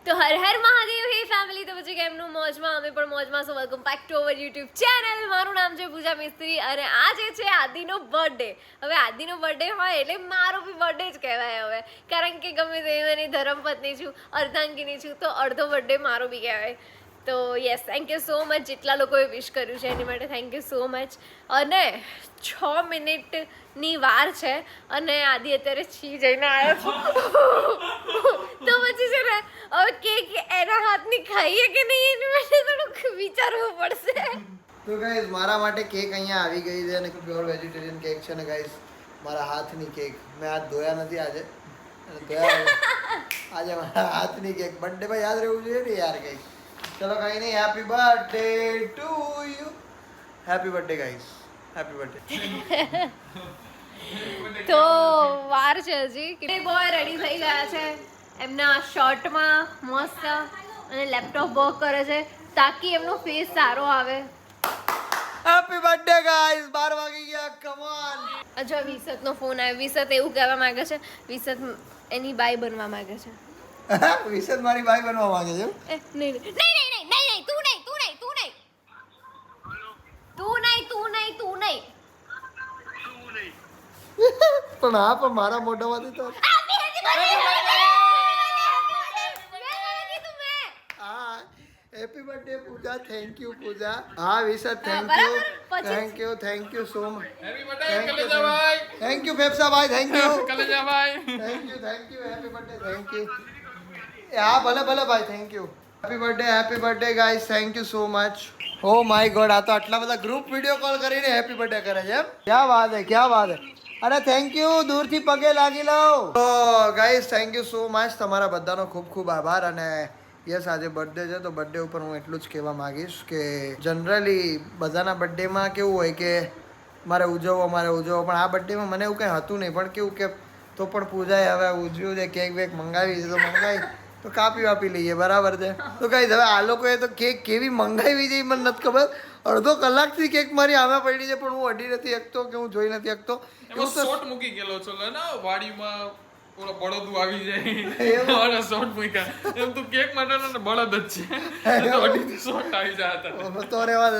તો હર હર મહાદેવ હે ફેમિલી. તો પછી કેમનું મોજમાં, અમે પણ મોજમાં. સો welcome back to our YouTube channel. મારું નામ છે પૂજા મિસ્ત્રી અને આજે છે આદિનો બર્થડે. હવે આદિનો બર્થડે હોય એટલે મારો બી બર્થડે જ કહેવાય હવે, કારણ કે ગમે તે એની ધર્મપત્ની છું, અર્ધાંગીની છું, તો અડધો બર્થડે મારો બી કહેવાય. તો yes, thank you so much જેટલા લોકોએ વિશ કર્યું છે એની માટે થેન્ક યુ સો મચ. અને 6 મિનિટની વાર છે અને આદિ અત્યારે છી જઈને આવ્યો તો પછી છે ને હવે કેક એના હાથની ખાઈએ કે નહીં એની માટે થોડુંક વિચારવું પડશે. તો ગાઈઝ મારા માટે કેક અહીંયા આવી ગઈ છે અને પ્યોર વેજીટેરિયન કેક છે ને ગાઈઝ, મારા હાથની કેક. મેં હાથ ધોયા નથી આજે, આજે મારા હાથની કેક. બર્થડે માં યાદ રહેવું જોઈએ ને યાર કંઈક. ચલો કઈ નહીં, happy birthday to you. Happy birthday guys, happy birthday. તો વાર છે હજી. બોય રેડી થઈ ગયા છે એમના શર્ટમાં મસ્ત અને લેપટોપ વર્ક કરે છે તાકી એમનો ફેસ સારો આવે. હેપી બર્થડે ગાઈઝ, 12 વાગી ગયા, કમ ઓન. અચ્છા, વિસતનો ફોન આવ્યો. વિસત એવું કહેવા માંગે છે, વિસત એની બાઈ બનવા માંગે છે. વિશેષ મારી બાઈ બનવા માંગે છે. નહીં નહીં નહીં નહીં નહીં નહીં, તું નહીં તું નહીં તું નહીં તું નહીં તું નહીં તું નહીં. પણ હા, પણ મારા મોઢામાંથી તો હા. Happy birthday Pooja, thank you Pooja. હા Visha, thank you thank you thank you so much. Happy birthday કલેજાભાઈ. થેન્ક યુ ફેફસા ભાઈ, થેન્ક યુ કલેજાભાઈ. Thank you happy birthday, thank you. હા ભલે ભલે ભાઈ, thank you. Happy birthday guys, thank you so much. Oh my god, આ તો આટલા બધા ગ્રુપ વિડિયો કોલ કરીને હેપી બર્થડે કરે છે એમ. ક્યાં વાત હે, ક્યાં વાત હે. અરે થેન્ક યુ, દૂરથી પગે લાગી લઉં. તો guys thank you so much, તમારા બધાનો ખૂબ ખૂબ આભાર. અને યસ, આજે બર્થડે છે તો બર્થડે ઉપર હું એટલું જ કહેવા માંગીશ કે જનરલી બધાના બર્થડેમાં કેવું હોય કે મારે ઉજવવો પણ આ બર્થડેમાં મને એવું કંઈ હતું નહીં. પણ કેવું કે તો પણ પૂજાએ હવે ઉજવ્યું છે, કેક વેક મંગાવી છે તો મંગાવી તો કાપી વાપી લઈએ, બરાબર છે. તો ગાઈઝ હવે આ લોકોએ તો કેક કેવી મંગાવી છે મને નથી ખબર. અડધો કલાકથી કેક મારી આમે પડી છે પણ હું અડી નથી શકતો કે હું જોઈ નથી શકતો. એવો શોટ મૂકી ગયેલો છો ને વાડીમાં, ઓલો બળદું આવી જાય ઓલો શોટ મૂક્યા એમ. તું કેક માટે ને બળદ જ છે તો અડીથી શોટ આવી જાય હતા. તો રેવા દે.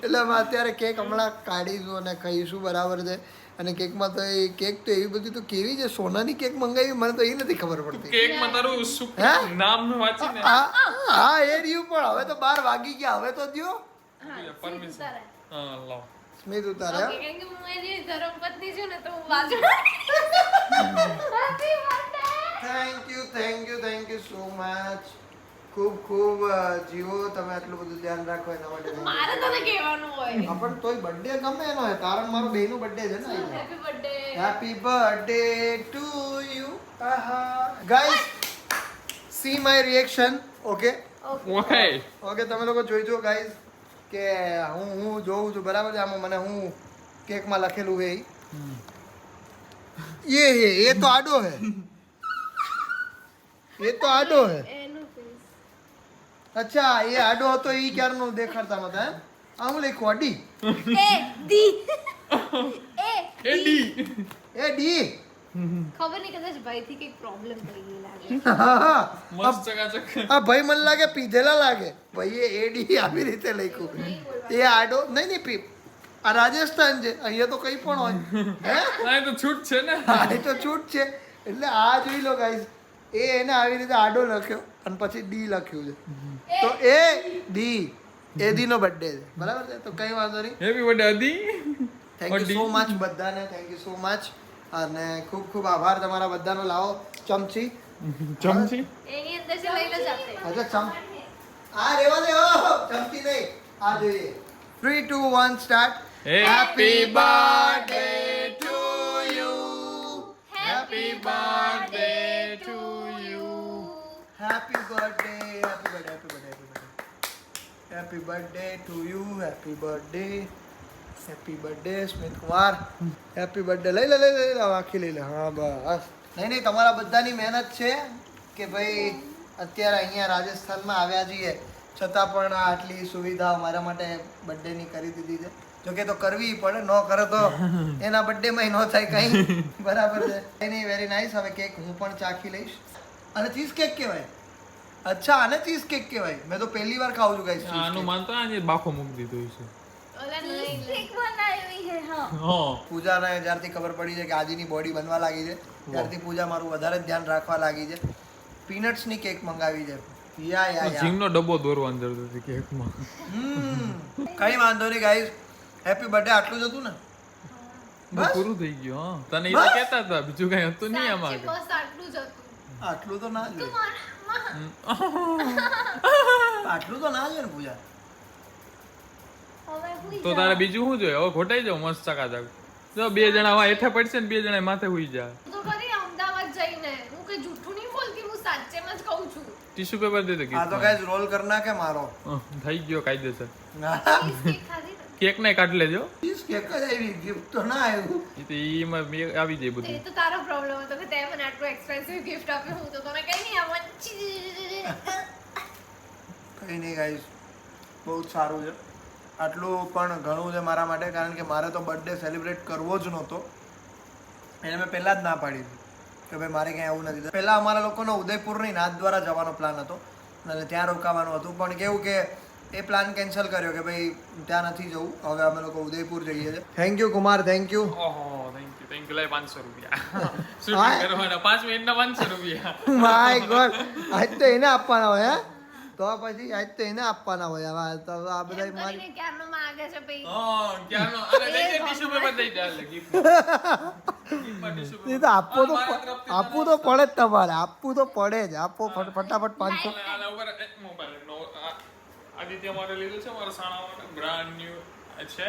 એટલે અમે અત્યારે કેક હમણાં કાઢીશું અને ખાઈશું, બરાબર છે. અને કેકમાં તો એ કેક તો એવી બધી તો કેવી છે, સોનાની કેક મંગાવી મને તો એ નથી ખબર પડતી. કેકમાં તારું શું નામ વાંચીને હા એ રહ્યું, પણ હવે તો 12 વાગી ગયા, હવે તો દ્યો પરમિશન. હા લાવ સ્મિત ઉતારે. કારણ કે હું એની ધર્મપત્ની છું ને તો હું વાંચું. Thank you so much. ખૂબ ખૂબ જીવો, તમે આટલું બધું ધ્યાન રાખો એના માટે. મારે તને કહેવાનું હોય. પણ તોય બર્થડે ગમે એનો હોય, તારણ મારો બેયનો બર્થડે છે ને. Happy birthday. Happy birthday to you. Guys see my reaction. Okay okay તમે લોકો જોઈજો ગાઈસ કે હું જોઉં છું, બરાબર છે. આમાં મને હું કેકમાં લખેલું હે એ તો આડો હે, એ તો આડો હે. એનું face. અચ્છા, એ આડો હતો એ ક્યારનો દેખાડતા નતા એમ. આ હું લખ્યું અડી. એ ડી એડી એ ડી. ખબર નહીં, કદાચ ભાઈથી કંઈક પ્રોબ્લેમ થઈ ગઈ લાગે. મસ્ત ચકાચક. આ ભાઈ મને લાગે પીધેલા લાગે. ભાઈએ એડી આવી રીતે લખ્યું. એ આડો નહીં પી. આ રાજસ્થાન છે, અહીંયા તો કઈ પણ હોય હે. ના તો છૂટ છે ને. હા એ તો છૂટ છે. એટલે આ જોઈ લો ગાઈસ, એને આવી રીતે આડો લખ્યો અને પછી ડી લખ્યું છે. તો એ ડી એદીનો બર્થડે છે, બરાબર છે. તો કઈ વાંધો નહીં. Happy birthday Adi. Thank you so much બધાને, થેન્ક યુ સો મચ. અને ખૂબ ખૂબ આભાર તમારા બધાનો. લાવો ચમચી. ચમચી એની અંદર છે, લઈ લો જાતે. અચ્છા આ રેવા દે. ચમચી નહીં, આ જોઈએ. 3 2 1 start. Happy birthday to you. Happy birthday to you. Happy birthday to you. Happy birthday Smit Kumar. Happy birthday. લઈ લે આખી લઈ લે. હા બસ. નહીં તમારા બધાની મહેનત છે કે ભાઈ અત્યારે અહીંયા રાજસ્થાનમાં આવ્યા છીએ છતાં પણ આટલી સુવિધા મારા માટે બર્થડેની કરી દીધી છે. જોકે તો કરવી પડે, ન કરે તો એના બર્થડેમાં ન થાય કંઈ, બરાબર છે. એની વેરી નાઇસ. હવે કેક હું પણ ચાખી લઈશ. અને ચીઝ કેક કહેવાય. અચ્છા આને ચીઝ કેક કહેવાય મેં તો પહેલી વાર ખાઉં છું ગાઈસ આનું માનતો આજે બાફો મૂકી દીધો છે ઓલા નહીં કેક બનાવી છે હા હા પૂજાને જ્યારથી ખબર પડી છે કે આદિની બોડી બનવા લાગી છે ત્યારથી પૂજા મારું વધારે જ ધ્યાન રાખવા લાગી છે પીનટ્સની કેક મંગાવી છે યા જીમનો ડબ્બો દોરવાનો જરૂર હતી કેકમાં કઈ વાંધો નહીં ગાઈસ હેપી બર્થડે આટલું જ હતું ને બસ? પૂરું થઈ ગયું હા તને એ તો કહેતા હતા બીજું કઈ હતું નહીં આમાં આગળ. બસ આટલું જ હતું આટલું તો ના જોઈએ આટલું તો ના જોઈએ ને પૂજા હવે હું તો તારે બીજું શું જોઈએ હવે ખોટાઈ જાવ મસ્ત ચકાચક જો બે જણા હવે હેઠે પડશે ને બે જણા માથે હુઈ જાય તો કરી અમદાવાદ જઈને હું કઈ જૂઠું નહીં બોલતી હું સાચેમાં જ કહું છું ટીશ્યુ પેપર દે દે આ તો ગાઈસ રોલ કરના કે મારો થઈ ગયો કાયદેસર ચીઝ કેક ખાધી ને કેક ને કાઢી લેજો ચીઝ કેક જ આવી ગિફ્ટ તો ના આવ્યું એ તો એમાં આવી જાય એ બધું તો તારો પ્રોબ્લેમ હતો કે તે મને આટલું એક્સપેન્સિવ ગિફ્ટ આપ્યું હું તો તને કઈ નહીં આવવાનું કઈ નહીં ગાઈસ બહુ જ સારું છે આટલું પણ ઘણું છે મારા માટે કારણ કે મારે તો બર્થડે સેલિબ્રેટ કરવો જ નહોતો એને મેં પહેલાં જ ના પાડી હતી કે ભાઈ મારે ક્યાંય આવું નથી પહેલાં અમારા લોકોનો ઉદયપુરની નાથ દ્વારા જવાનો પ્લાન હતો અને ત્યાં રોકાવાનું હતું પણ કેવું કે એ પ્લાન કેન્સલ કર્યો કે ભાઈ ત્યાં નથી જવું હવે અમે લોકો ઉદયપુર જઈએ છીએ thank you Kumar thank you ઓહો થેન્ક યુ લાય 500 રૂપિયા શૂટિંગ કરવાના 5 મિનિટના 500 રૂપિયા માય ગોડ આજ તો એને આપવાના હોય હે તો પછી આજ તો એને આપવાના હોય હવે તો આ બધા મારી કરીને ક્યારનો માંગે છે ભાઈ હા ક્યારનો અરે લઈ લે ટીશ્યુ પેપર દઈ દે લે ગિફ્ટ એ તો આપવું તો પડે જ તમારે આપવું તો પડે જ આપો ફટાફટ 500 આના ઉપર મોબાઈલ નો આદિત્ય માટે લીધું છે મારા સાણા માટે બ્રાન્ડ ન્યુ છે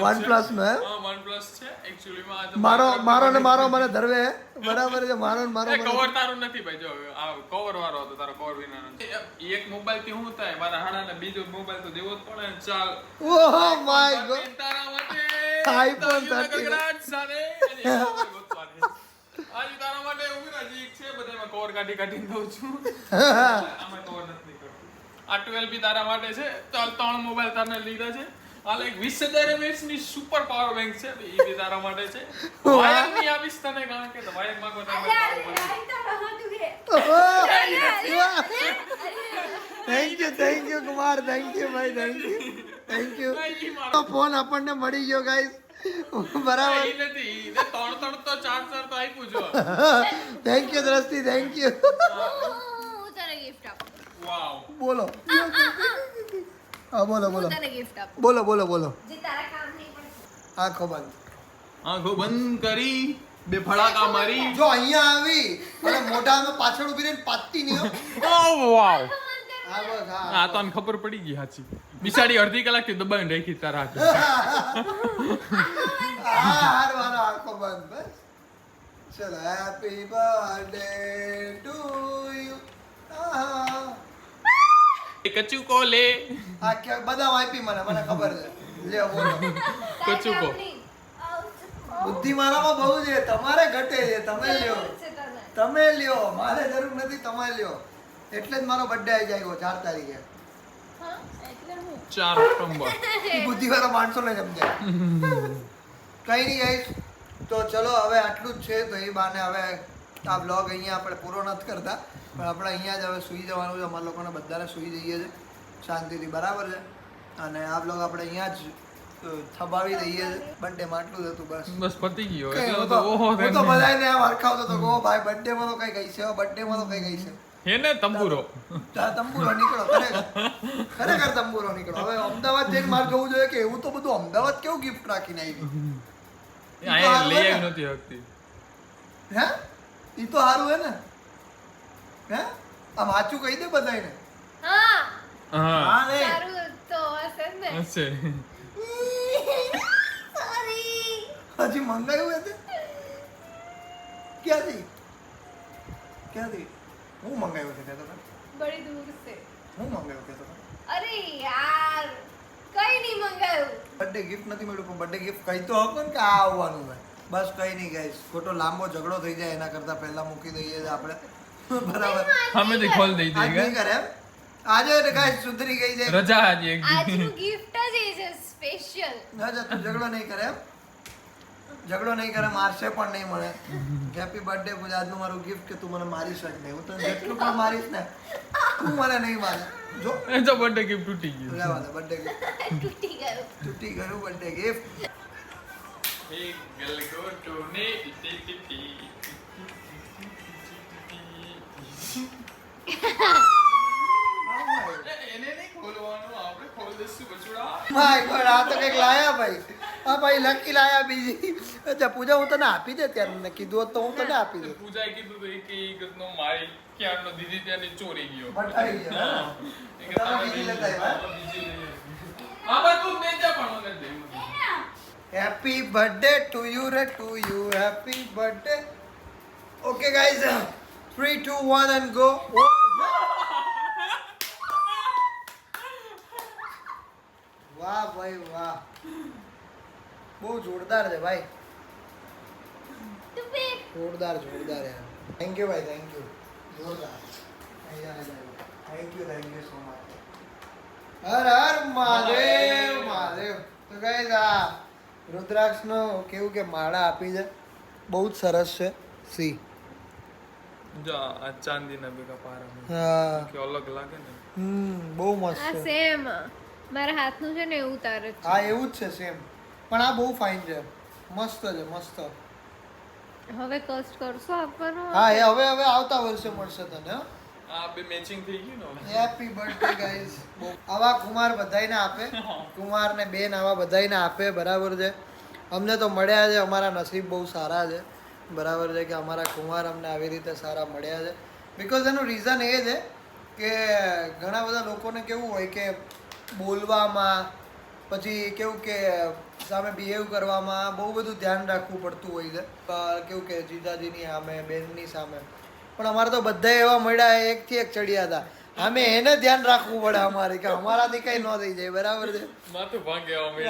OnePlus નો હે? હા OnePlus છે એક્ચ્યુઅલી માં મારો ને મારો મને ધરવે હે? બરાબર છે મારો ને મારો મને- કવર તારું નથી ભાઈ જો આ કવર વાળો હતો તારો કવર વિનાનો એક મોબાઈલ થી શું થાય મારા હાડા ને બીજો મોબાઈલ તો દેવો જ પડે ને ચાલ ઓહ માય ગોડ તારા માટે iPhone 13 ગગડાટ સાથે આજે તારા માટે ઉભી હજી એક છે બધામાં કવર કાઢી દઉં છું આમાં કવર નથી કરતું આ 12 બી તારા માટે છે ચાલ 3 મોબાઈલ તારને લીધા છે હાલ એક 20000 mAh ની સુપર પાવર બેંક છે એ બી તારા માટે છે વાયર ની આપીશ તને કારણ કે વાયર માંગો thank you Kumar thank you ભાઈ થેન્ક યુ તો ફોન આપણને મળી ગયો ગાઈસ બરાબર નથી ત્રણ તો ચાર તો આપ્યું છો થેન્ક યુ દ્રષ્ટિ થેન્ક યુ હું તને ગિફ્ટ આપું વાવ બોલો હા બોલો બોલો હું તને ગિફ્ટ આપું બોલો બોલો બોલો જે તારા કામ નહીં પડે આંખો બંધ આંખો બંધ કરી બે ફડાકા મારી જો અહીંયા આવી અને મોઢામાં પાછળ ઊભી રહીને પાતતી નહીં હો. વાવ હા બસ હા આ તો આને ખબર પડી ગઈ સાચી બિચારી અડધી કલાકથી દબાઈને રાખી તારા હાથે હાર વાળો આંખો બંધ બસ ચલો હેપી બર્થડે ટુ યુ કચું કો લે આ કે બદામ આપી મને ખબર છે લે બોલો કચું કો બુદ્ધિ મારામાં બહુ છે તમારે ઘટે છે તમે લ્યો છે તને તમે લ્યો મારે જરૂર નથી તમે લ્યો એટલે જ મારો બર્થડે આવી જાય 4 તારીખે હા એટલે હું 4 ઓક્ટોબર બુદ્ધિ વાળા માણસોને સમજાય કઈ નહીં ગાઈસ તો ચલો હવે આટલું જ છે તો એ બાને હવે આ બ્લોગ અહીંયા આપણે પૂરો નથી કરતા પણ આપણે અહીંયા જ હવે સૂઈ જવાનું છે અમારા લોકોને બધાને સૂઈ જઈએ છે શાંતિથી બરાબર છે અને આ બ્લોગ આપણે અહીંયા જ થબાવી દઈએ છે બર્થડેમાં આટલું જ હતું બસ બસ પતી ગયો કઈ એટલે હું તો તો ઓહો હું તો બધાને આમ હરખાવતો હતો કે ઓ ભાઈ બર્થડેમાં તો કઈ ગઈ છે બર્થડેમાં તો કઈ ગઈ છે હેને તંબુરો તંબુરો નીકળો ખરેખર તંબુરો નીકળો હવે અમદાવાદ જઈને મારે જોવું જોઈએ કે એવું તો બધું અમદાવાદ કેવું ગિફ્ટ રાખીને આવી અહીંયા લઈ આવી નહોતી હકતી હે ઈ તો સારું હે ને હે આમ સાચું કહી દે બધાને હા હા હા ને સારું તો હશે ને હશે સોરી હજી મંગાવ્યું હશે ક્યાંથી હું મંગાવ્યું છે તે તો બડી દૂર છે હું મંગાવ્યું કે તો અરે યાર કઈ નહીં મંગાયું બર્થડે ગિફ્ટ નથી મળ્યું પણ બર્થડે ગિફ્ટ કહી તો હકો ને કે આ આવવાનું હોય બસ કઈ નહીં ગાઈસ ખોટો લાંબો ઝઘડો થઈ જાય એના કરતા પહેલા મૂકી દઈએ છે આપણે બરાબર સામેથી ખોલ દઈ આજ દઈએ નહીં કરે એમ આજે ગાઈસ સુધરી ગઈ છે રજા આજે એક દી. આજનું ગિફ્ટ જ એ છે સ્પેશિયલ ના જા તું ઝઘડો નહીં કરે એમ ઝઘડો નહીં કરે મારશે પણ નહીં મળે હેપી બર્થડે પૂજા આજનું મારું ગિફ્ટ કે તું મને મારીશ જ નહીં હું તને જેટલું પણ મારીશ ને તું મને નહીં માને જો એ તો બર્થડે ગિફ્ટ તૂટી ગયું લેવા દે બર્થડે ગિફ્ટ તૂટી ગયો તૂટી ગયું બર્થડે ગિફ્ટ એક ગલગોટોને ટી એને નહીં ખોલવાનું આપણે ખોલ દઈશું બચુડા માય ગોડ આ તો કંઈક લાયા ભાઈ હા ભાઈ લકી લાયા બીજી અચ્છા પૂજા હું તને આપી દે ત્યારે મને કીધું હોત તો હું તને આપી દે પૂજાએ કીધું તો કે નો મારી ક્યારનો દીદી ત્યાંની ચોરી ગયો બટાઈ ગયો હા. એ કે તમે તમે બીજી બીજી લેતા આવ્યા? બીજી લઈ આવ્યા. હા બસ તું ને જા પણ વગર દે happy birthday to you happy birthday okay guys 3 2 1 and go વાહ ભાઈ વાહ બહુ જોરદાર છે ભાઈ જોરદાર યાર થેન્ક યુ ભાઈ થેન્ક યુ જોરદાર થેન્ક યુ સો મચ હર હર મહાદેવ મહાદેવ તો ગાઈઝ આ રુદ્રાક્ષનો કેવું કે માળા આપી છે બહુ જ સરસ છે સી જા આ ચાંદીના ભેગા પારા હા કે અલગ લાગે ને બહુ મસ્ત આ છે સેમ મારા હાથનું છે ને એવું તાર જ છે. હા એવું જ છે સેમ પણ આ બહુ ફાઇન છે મસ્ત છે મસ્ત હવે કસ્ટ કરશો આપવાનો હા એ હવે આવતા વર્ષે મળશે તને હો. આ બે મેચિંગ થઈ ગયું ને હવે. હેપી બર્થડે ગાઈઝ આવા કુમાર બધાયને આપે કુમાર ને બેન આવા બધાયને આપે બરાબર છે અમને તો મળ્યા છે અમારા નસીબ બહુ સારા છે બરાબર છે કે અમારા કુમાર અમને આવી રીતે સારા મળ્યા છે બિકોઝ એનું રીઝન એ છે કે ઘણા બધા લોકોને કેવું હોય કે બોલવામાં પછી કેવું કે સામે બિહેવ કરવામાં બહુ બધું ધ્યાન રાખવું પડતું હોય છે કેવું કે જીજાજીની સામે બેનની સામે પણ અમારે તો બધા એવા મળ્યા એકથી એક ચડ્યા હતા અમે એને ધ્યાન રાખવું પડે અમારે કે અમારાથી કંઈ ન થઈ જાય બરાબર છે માથું ભાંગે અમે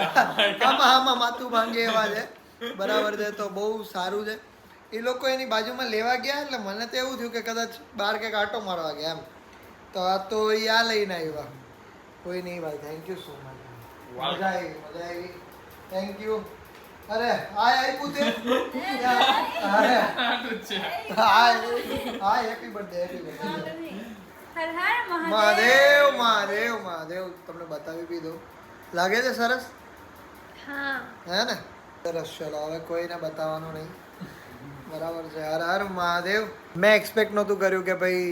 આમાં માથું ભાંગે એવા છે બરાબર છે તો બહુ સારું છે એ લોકો એની બાજુમાં લેવા ગયા એટલે મને તો એવું થયું કે કદાચ બહાર કંઈક આટો મારવા ગયા એમ તો આ તો એ આ લઈને આવ્યા કોઈ નહીં ભાઈ થેન્ક યુ સો મચ મજા આવી થેન્ક યુ અરે આ આપ્યું તે અરે આટલું જ છે હા હેપી બર્થડે હર હર મહાદેવ મહાદેવ મહાદેવ તમને બતાવી બી દઉં લાગે છે સરસ હા હે ને સરસ ચલો હવે કોઈને બતાવવાનું નહીં બરાબર છે હર હર મહાદેવ મેં એક્સપેક્ટ નહોતું કર્યું કે ભાઈ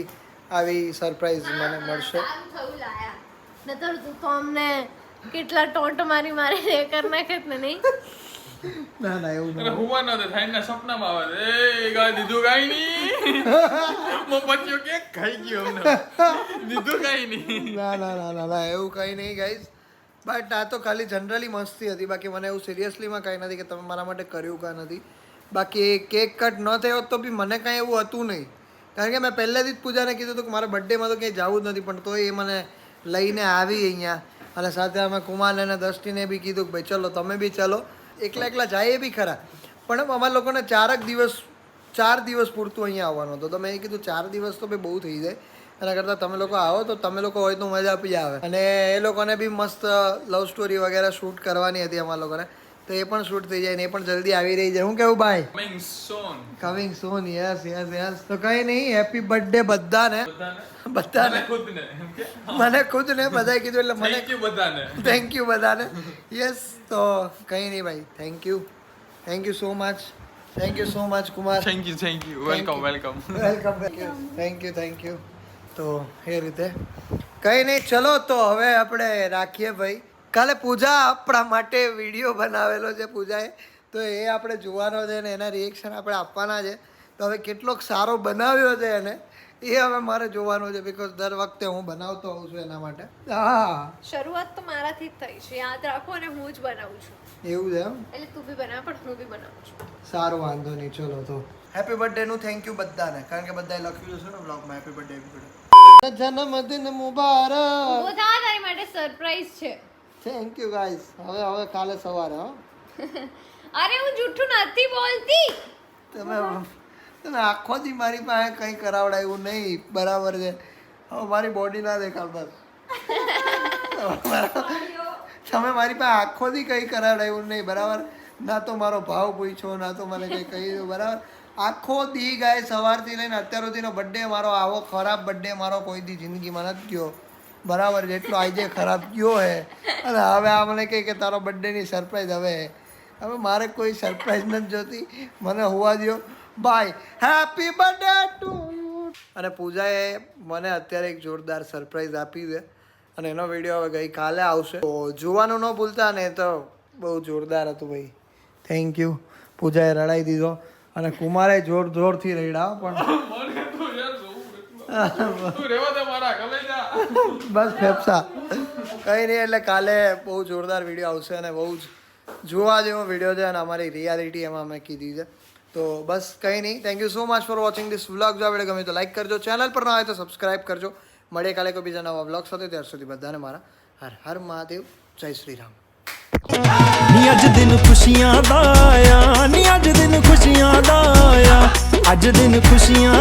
આવી સરપ્રાઈઝ મને મળશે સારું થયું લાયા નતર તું તો અમને કેટલા ટોન્ટ મારી એ કર નાખત ને નહીં ના ના એવું અરે નહીં હુવા ન દે થાઈના સપનામાં આવે એ ગાય દીધું કાઈ નહીં મો પત્યો કે ખાઈ ગયો અમને દીધું કાઈ નહીં ના ના ના ના ના એવું કંઈ નહીં ગાઈઝ બટ આ તો ખાલી જનરલી મસ્તી હતી બાકી મને એવું સિરિયસલીમાં કંઈ નથી કે તમે મારા માટે કર્યું કાં નથી બાકી કેક કટ ન થયો તો બી મને કાંઈ એવું હતું નહીં કારણ કે મેં પહેલેથી જ પૂજાને કીધું હતું કે મારા બર્થડેમાં તો ક્યાંય જવું જ નથી પણ તોય એ મને લઈને આવી અહીંયા અને સાથે અમે કુમારને અને દૃષ્ટિને બી કીધું કે ભાઈ ચલો તમે બી ચલો એકલા એકલા જાય બી ખરા પણ અમારા લોકોને 4 દિવસ પૂરતું અહીંયા આવવાનું હતું તો મેં કીધું 4 દિવસ તો ભાઈ બહુ થઈ જાય એના કરતાં તમે લોકો આવો તો તમે લોકો હોય તો મજા બી આવે અને એ લોકોને બી મસ્ત લવ સ્ટોરી વગેરે શૂટ કરવાની હતી અમારા લોકોને તો એ પણ શૂટ થઈ જાય ને એ પણ જલ્દી આવી રહી છે હું કેવું ભાઈ કમિંગ સોન કમિંગ સૂન યસ તો કંઈ નહીં હેપી બર્થડે બધાને બધાને ખુદને એમ કે મને ખુદ ને બધાએ કીધું એટલે મને થેન્ક યુ બધાને થેન્ક યુ બધાને યસ તો કંઈ નહીં ભાઈ thank you so much Kumar thank you welcome welcome thank you તો એ રીતે કંઈ નહીં ચલો તો હવે આપણે રાખીએ ભાઈ કાલે પૂજા આપણા માટે વિડીયો બનાવેલો છે પૂજાએ તો એ આપણે જોવાનો છે ને એના રિએક્શન આપણે આપવાના છે તો હવે કેટલોક સારો બનાવ્યો છે એને એ હવે મારે જોવાનું છે બિકોઝ દર વખતે હું બનાવતો હોઉં છું એના માટે હા શરૂઆત તો મારાથી જ થઈ છે યાદ રાખો અને હું જ બનાવું છું એવું છે એમ એટલે તું બી બનાવ પણ હું બી બનાવું છું સારું વાંધો નહીં ચલો તો હેપી બર્થડેનું થેન્ક યુ બધાને કારણ કે બધાએ લખ્યું છે ને બ્લોગમાં હેપી બર્થડે જન્મદિન મુબારક ઊભો થા તારી માટે સરપ્રાઈઝ છે થેન્ક યુ ગાઈસ હવે કાલે સવારે હો અરે હું જૂઠું નથી બોલતી તમે આખો દી મારી પાસે કંઈ કરાવડાયું નહીં બરાબર છે હવે મારી બોડી ના દેખાડ બસ તમે મારી પાસે આખો દી કંઈ કરાવડાયું નહીં બરાબર ના તો મારો ભાવ પૂછ્યો ના તો મને કંઈ કહી દો બરાબર આખો દી ગાય સવારથી લઈને અત્યાર સુધીનો બર્થડે મારો આવો ખરાબ બર્થડે મારો કોઈ દી જિંદગીમાં નથી ગયો બરાબર જેટલો આજે ખરાબ ગયો હે અને હવે આ મને કહે કે તારો બર્થડેની સરપ્રાઈઝ હવે મારે કોઈ સરપ્રાઈઝ નથી જોતી મને હોવા દો બાય હેપી બર્થડે ટુ અને પૂજાએ મને અત્યારે એક જોરદાર સરપ્રાઈઝ આપી છે અને એનો વિડીયો હવે ગઈકાલે આવશે તો જોવાનું ન ભૂલતા ને તો બહુ જોરદાર હતું ભાઈ થેન્ક યુ પૂજાએ રડાઈ દીધો અને કુમારે જોરથી રડ્યા પણ મને તો યાર જોવું તું રેવા દે મારા ગમે જા બસ ફેફસા કંઈ નહીં એટલે કાલે બહુ જોરદાર વિડીયો આવશે અને બહુ જ જોવા જેવો વિડીયો છે અને અમારી રિયાલિટી એમાં મેં કીધી છે તો બસ કંઈ નહીં thank you so much for watching this vlog જો આ વિડીયો ગમે તો લાઈક કરજો ચેનલ પર ના હોય તો સબસ્ક્રાઈબ કરજો મળીએ કાલે કોઈ બીજા નવા વ્લોગ સાથે ત્યાર સુધી બધાને મારા હર હર મહાદેવ જય શ્રી રામ ਨੀ ਅੱਜ ਦਿਨ ਖੁਸ਼ੀਆਂ ਦਾ ਆਇਆ ਨੀ ਅੱਜ ਦਿਨ ਖੁਸ਼ੀਆਂ ਦਾ ਆਇਆ ਅੱਜ ਦਿਨ ਖੁਸ਼ੀਆਂ